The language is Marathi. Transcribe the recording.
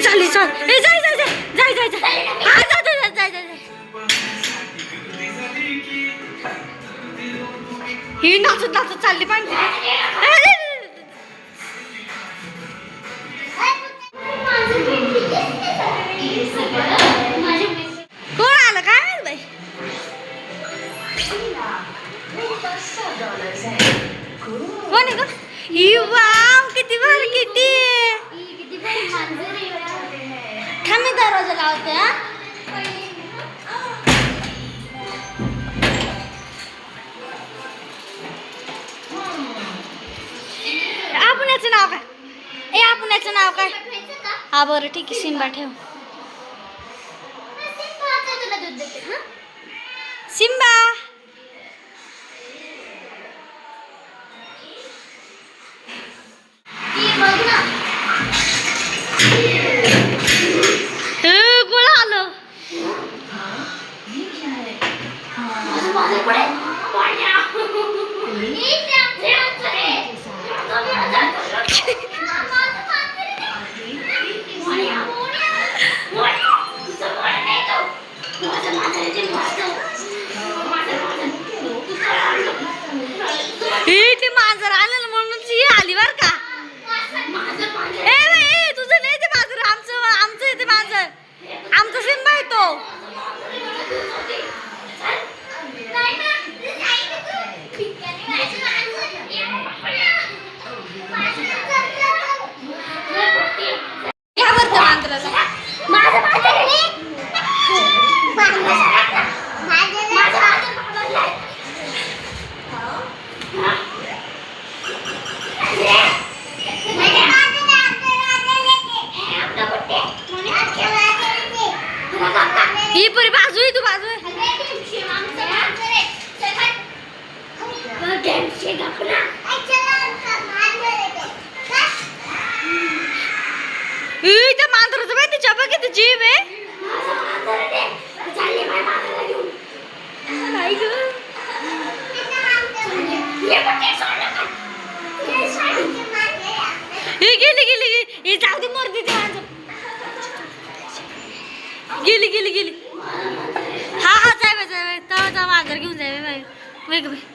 चालली चाल ए जाय जाय जाय जाय जाय जाय हा जाय जाय जाय जाय ही नाचत नाचत चालली पण कोण आलं काय बाई कोण आहे ग ही वाव किती भारी किती थांबी दरवाजा लावते हा आपण याचं नाव काय ए आपण याचं नाव काय हा बरं ठीक आहे सिम्बा ठेव सिम्बा कोण आलं मांजर आलं म्हणून ती आली बर का ए बाई तुझं नाही ते मांजर आमचं येते मांजर आमचा सिम्बा आहे तो ही पुरी बाजू आहे तू बाजू आहे त्या मांजराचं माहिती चपा किती जीव आहे ही गेली गेली ही जाऊ दे मरते ती मांजर गेली गेली गेली हा हा जाय जाय मांजर घेऊन जाय बाई